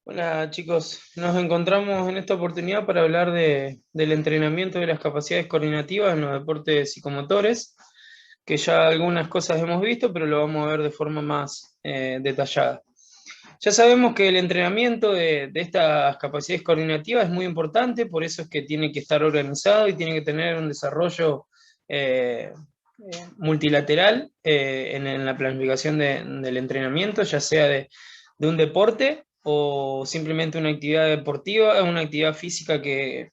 Hola chicos, nos encontramos en esta oportunidad para hablar del entrenamiento de las capacidades coordinativas en los deportes psicomotores, que ya algunas cosas hemos visto, pero lo vamos a ver de forma más detallada. Ya sabemos que el entrenamiento de estas capacidades coordinativas es muy importante, por eso es que tiene que estar organizado y tiene que tener un desarrollo multilateral en la planificación del entrenamiento, ya sea de un deporte o simplemente una actividad deportiva, una actividad física que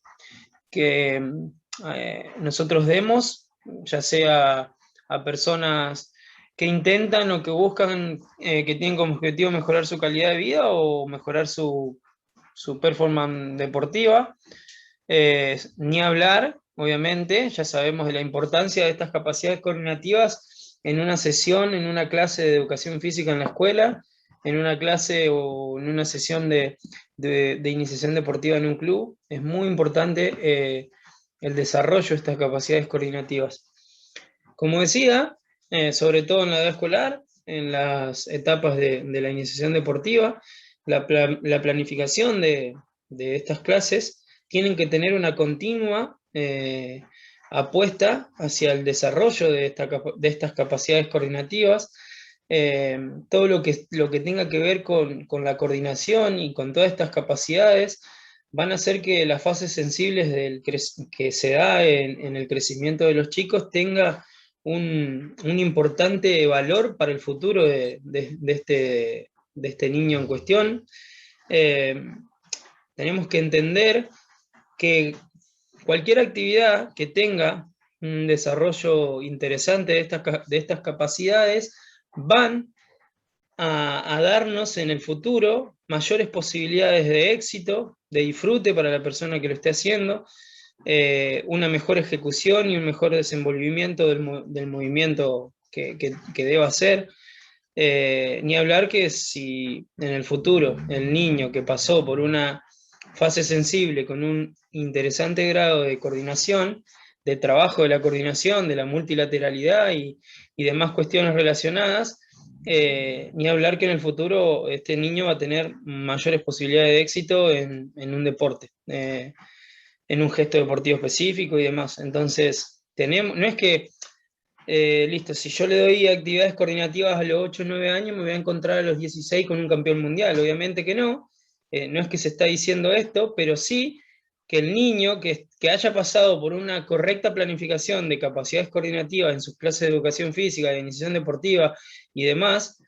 nosotros demos, ya sea a personas que intentan o que buscan, que tienen como objetivo mejorar su calidad de vida o mejorar su performance deportiva. Ni hablar, obviamente, ya sabemos de la importancia de estas capacidades coordinativas en una sesión, en una clase de educación física en la escuela, en una clase o en una sesión de iniciación deportiva en un club. Es muy importante el desarrollo de estas capacidades coordinativas. Como decía, sobre todo en la edad escolar, en las etapas de la iniciación deportiva, la planificación de estas clases tienen que tener una continua apuesta hacia el desarrollo de estas capacidades coordinativas. Todo lo que tenga que ver con la coordinación y con todas estas capacidades van a hacer que las fases sensibles que se da en el crecimiento de los chicos tenga un importante valor para el futuro de este niño en cuestión. Eh, Tenemos que entender que cualquier actividad que tenga un desarrollo interesante de estas capacidades van a darnos en el futuro mayores posibilidades de éxito, de disfrute para la persona que lo esté haciendo, una mejor ejecución y un mejor desenvolvimiento del movimiento que deba hacer. Ni hablar que si en el futuro el niño que pasó por una fase sensible con un interesante grado de coordinación, de trabajo de la coordinación, de la multilateralidad y demás cuestiones relacionadas, ni hablar que en el futuro este niño va a tener mayores posibilidades de éxito en un deporte, en un gesto deportivo específico y demás. Entonces, no es que listo, si yo le doy actividades coordinativas a los 8 o 9 años, me voy a encontrar a los 16 con un campeón mundial. Obviamente que no, no es que se está diciendo esto, pero sí que el niño que haya pasado por una correcta planificación de capacidades coordinativas en sus clases de educación física, de iniciación deportiva y demás,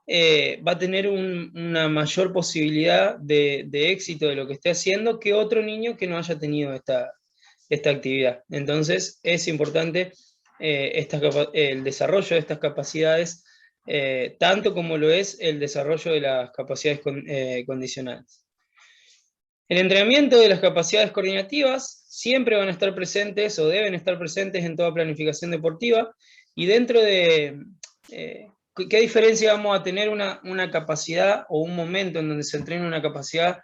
va a tener una mayor posibilidad de éxito de lo que esté haciendo que otro niño que no haya tenido esta actividad. Entonces, es importante el desarrollo de estas capacidades, tanto como lo es el desarrollo de las capacidades condicionales. El entrenamiento de las capacidades coordinativas siempre van a estar presentes o deben estar presentes en toda planificación deportiva, y dentro de qué diferencia vamos a tener una capacidad o un momento en donde se entrena una capacidad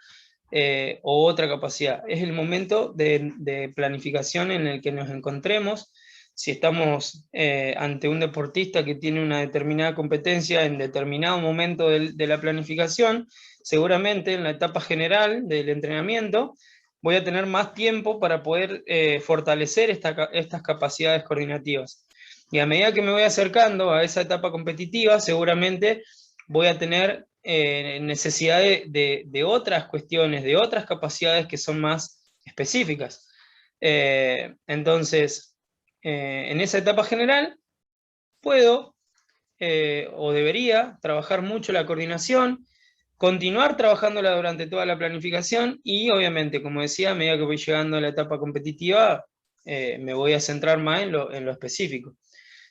o otra capacidad. Es el momento de planificación en el que nos encontremos. Si estamos ante un deportista que tiene una determinada competencia en determinado momento de la planificación, seguramente en la etapa general del entrenamiento voy a tener más tiempo para poder fortalecer estas capacidades coordinativas. Y a medida que me voy acercando a esa etapa competitiva, seguramente voy a tener necesidad de otras cuestiones, de otras capacidades que son más específicas. Entonces, en esa etapa general, puedo o debería trabajar mucho la coordinación, continuar trabajándola durante toda la planificación y obviamente, como decía, a medida que voy llegando a la etapa competitiva, me voy a centrar más en lo específico.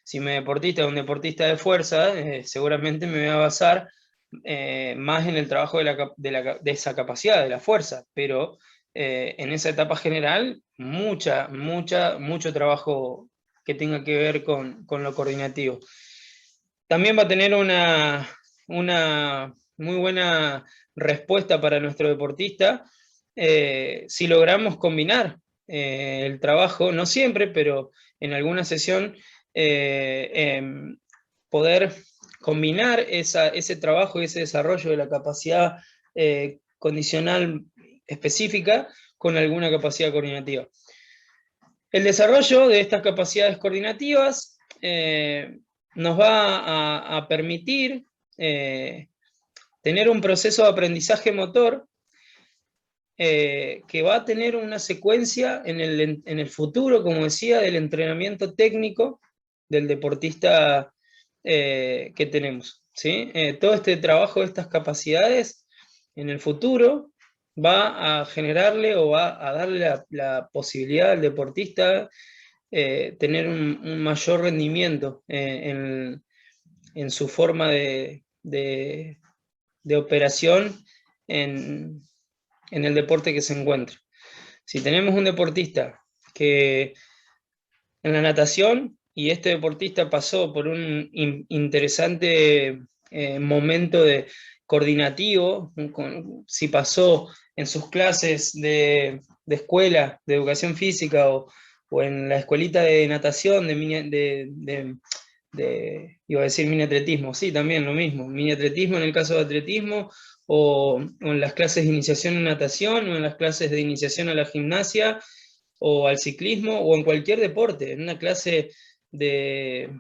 Si mi deportista es un deportista de fuerza, seguramente me voy a basar más en el trabajo de esa capacidad, de la fuerza, pero en esa etapa general, mucho trabajo que tenga que ver con lo coordinativo. También va a tener una muy buena respuesta para nuestro deportista si logramos combinar el trabajo, no siempre, pero en alguna sesión, poder combinar ese trabajo y ese desarrollo de la capacidad condicional específica con alguna capacidad coordinativa. El desarrollo de estas capacidades coordinativas nos va a permitir tener un proceso de aprendizaje motor que va a tener una secuencia en el futuro, como decía, del entrenamiento técnico del deportista que tenemos, ¿sí? Todo este trabajo de estas capacidades en el futuro va a generarle o va a darle la posibilidad al deportista tener un mayor rendimiento en su forma de operación en el deporte que se encuentra. Si tenemos un deportista que en la natación, y este deportista pasó por un interesante momento coordinativo, si pasó en sus clases de escuela, de educación física, o en la escuelita de natación, iba a decir mini atletismo, sí, también lo mismo, mini atletismo en el caso de atletismo, o en las clases de iniciación en natación, o en las clases de iniciación a la gimnasia, o al ciclismo, o en cualquier deporte, en una clase de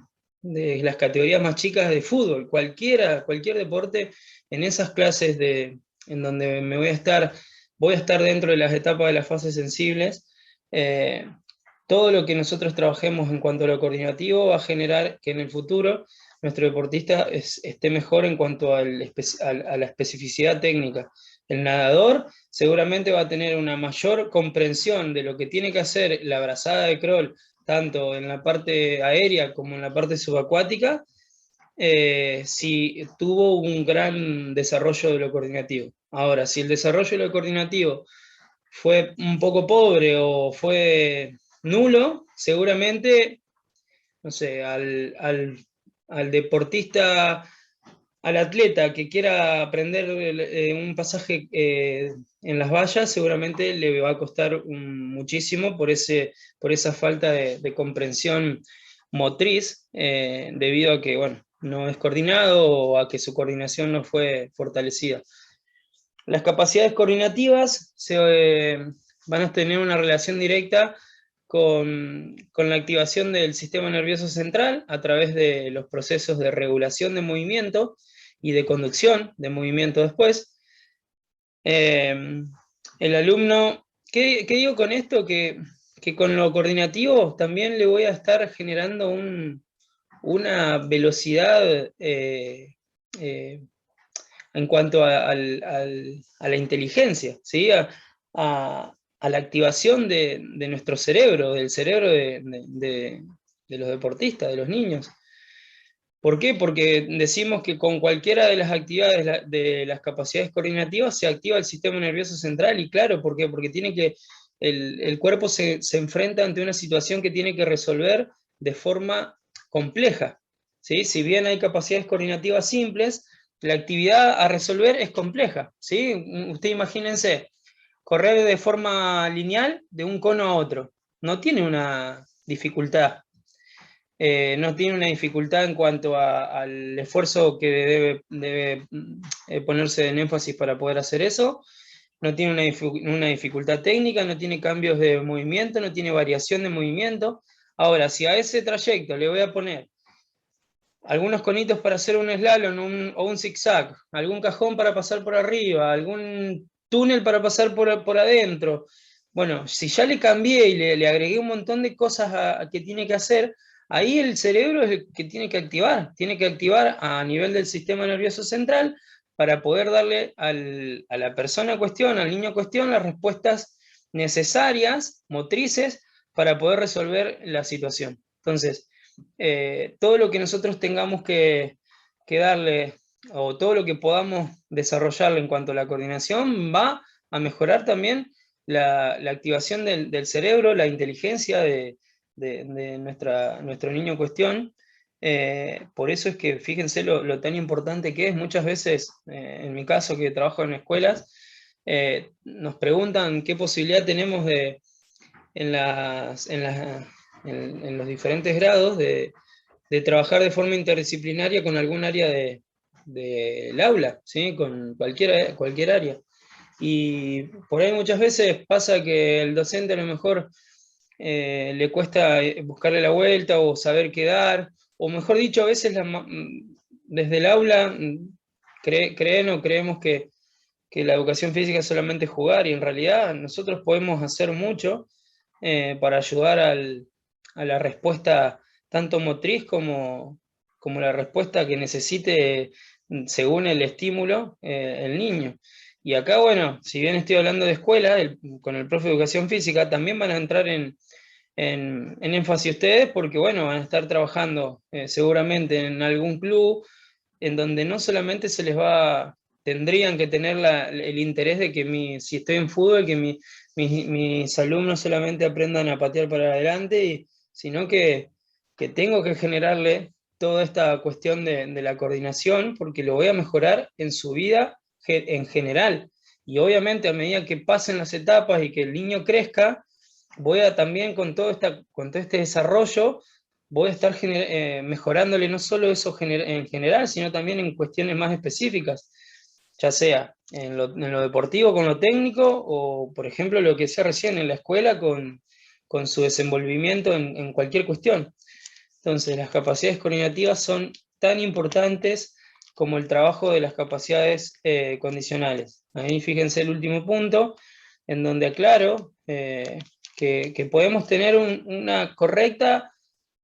las categorías más chicas de fútbol, cualquier deporte, en esas clases en donde voy a estar dentro de las etapas de las fases sensibles, todo lo que nosotros trabajemos en cuanto a lo coordinativo va a generar que en el futuro nuestro deportista esté mejor en cuanto a la especificidad técnica. El nadador seguramente va a tener una mayor comprensión de lo que tiene que hacer la brazada de crawl, tanto en la parte aérea como en la parte subacuática, si tuvo un gran desarrollo de lo coordinativo. Ahora, si el desarrollo de lo coordinativo fue un poco pobre o fue nulo, seguramente, no sé, al deportista, al atleta que quiera aprender un pasaje en las vallas, seguramente le va a costar muchísimo por esa falta de comprensión motriz, debido a que, bueno, no es coordinado o a que su coordinación no fue fortalecida. Las capacidades coordinativas van a tener una relación directa con la activación del sistema nervioso central a través de los procesos de regulación de movimiento y de conducción de movimiento después. El alumno, ¿qué digo con esto? Que con lo coordinativo también le voy a estar generando una velocidad en cuanto a la inteligencia, ¿sí? A la activación de nuestro cerebro, del cerebro de los deportistas, de los niños. ¿Por qué? Porque decimos que con cualquiera de las actividades de las capacidades coordinativas se activa el sistema nervioso central, y claro, ¿por qué? Porque el cuerpo se enfrenta ante una situación que tiene que resolver de forma compleja, ¿sí? Si bien hay capacidades coordinativas simples, la actividad a resolver es compleja, ¿sí? Usted imagínense, correr de forma lineal de un cono a otro. No tiene una dificultad. No tiene una dificultad en cuanto al esfuerzo que debe ponerse en énfasis para poder hacer eso. No tiene una dificultad técnica, no tiene cambios de movimiento, no tiene variación de movimiento. Ahora, si a ese trayecto le voy a poner algunos conitos para hacer un slalom o un zigzag, algún cajón para pasar por arriba, algún túnel para pasar por adentro. Bueno, si ya le cambié y le agregué un montón de cosas que tiene que hacer, ahí el cerebro es el que tiene que activar a nivel del sistema nervioso central para poder darle a la persona en cuestión, al niño en cuestión, las respuestas necesarias, motrices, para poder resolver la situación. Entonces, todo lo que nosotros tengamos que darle, o todo lo que podamos desarrollarle en cuanto a la coordinación, va a mejorar también la activación del cerebro, la inteligencia de nuestro niño en cuestión. Por eso es que fíjense lo tan importante que es. Muchas veces, en mi caso que trabajo en escuelas, nos preguntan qué posibilidad tenemos en los diferentes grados de trabajar de forma interdisciplinaria con algún área del aula, ¿sí? Con cualquier área. Y por ahí muchas veces pasa que el docente a lo mejor le cuesta buscarle la vuelta o saber qué dar, o mejor dicho, a veces desde el aula creen o creemos que la educación física es solamente jugar, y en realidad nosotros podemos hacer mucho para ayudar a la respuesta tanto motriz como la respuesta que necesite según el estímulo el niño. Y acá, bueno, si bien estoy hablando de escuela, con el profe de educación física, también van a entrar en énfasis ustedes, porque bueno, van a estar trabajando seguramente en algún club, en donde no solamente tendrían que tener el interés de que si estoy en fútbol, que mis alumnos solamente aprendan a patear para adelante, sino que tengo que generarle toda esta cuestión de la coordinación, porque lo voy a mejorar en su vida en general. Y obviamente a medida que pasen las etapas y que el niño crezca, voy a también con todo este desarrollo, voy a estar mejorándole no solo eso en general, sino también en cuestiones más específicas, ya sea en lo deportivo con lo técnico, o por ejemplo lo que decía recién en la escuela con su desenvolvimiento en cualquier cuestión. Entonces, las capacidades coordinativas son tan importantes como el trabajo de las capacidades condicionales. Ahí fíjense el último punto, en donde aclaro que podemos tener una correcta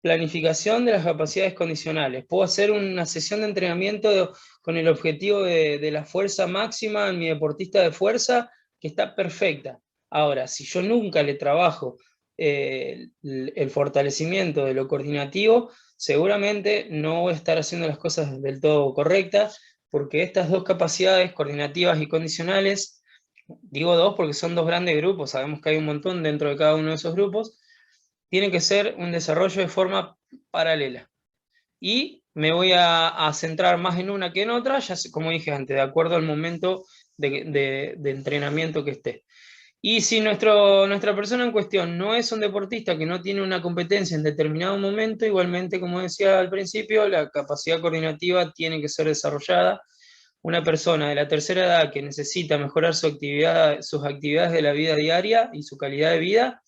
planificación de las capacidades condicionales. Puedo hacer una sesión de entrenamiento con el objetivo de la fuerza máxima en mi deportista de fuerza, que está perfecta. Ahora, si yo nunca le trabajo el fortalecimiento de lo coordinativo, seguramente no voy a estar haciendo las cosas del todo correctas, porque estas dos capacidades, coordinativas y condicionales, digo dos porque son dos grandes grupos, sabemos que hay un montón dentro de cada uno de esos grupos, tienen que ser un desarrollo de forma paralela. Y me voy a centrar más en una que en otra, ya como dije antes, de acuerdo al momento de entrenamiento que esté. Y si nuestra persona en cuestión no es un deportista que no tiene una competencia en determinado momento, igualmente, como decía al principio, la capacidad coordinativa tiene que ser desarrollada. Una persona de la tercera edad que necesita mejorar sus actividades de la vida diaria y su calidad de vida,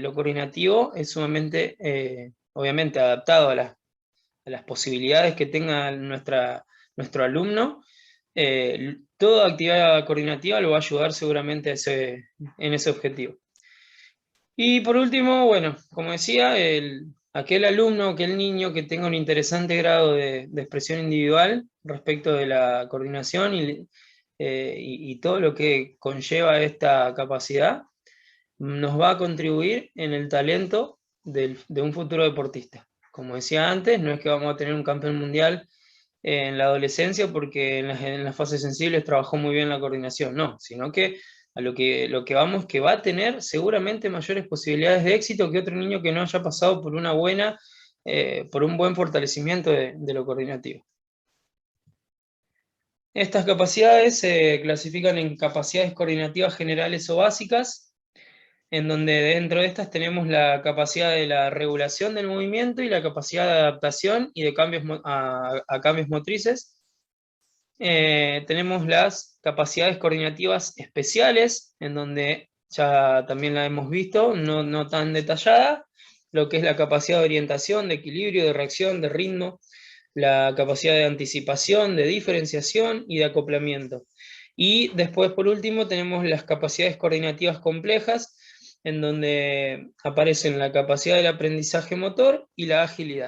lo coordinativo es sumamente, obviamente, adaptado a las posibilidades que tenga nuestro alumno. Toda actividad coordinativa lo va a ayudar seguramente en ese objetivo. Y por último, bueno, como decía, aquel alumno, aquel niño que tenga un interesante grado de expresión individual respecto de la coordinación y todo lo que conlleva esta capacidad, nos va a contribuir en el talento de un futuro deportista. Como decía antes, no es que vamos a tener un campeón mundial en la adolescencia porque en las fases sensibles trabajó muy bien la coordinación, no, sino que lo que vamos que va a tener seguramente mayores posibilidades de éxito que otro niño que no haya pasado por por un buen fortalecimiento de lo coordinativo. Estas capacidades se clasifican en capacidades coordinativas generales o básicas, en donde dentro de estas tenemos la capacidad de la regulación del movimiento y la capacidad de adaptación y de cambios a cambios motrices. Tenemos las capacidades coordinativas especiales, en donde ya también la hemos visto, no tan detallada, lo que es la capacidad de orientación, de equilibrio, de reacción, de ritmo, la capacidad de anticipación, de diferenciación y de acoplamiento. Y después, por último, tenemos las capacidades coordinativas complejas, en donde aparecen la capacidad del aprendizaje motor y la agilidad.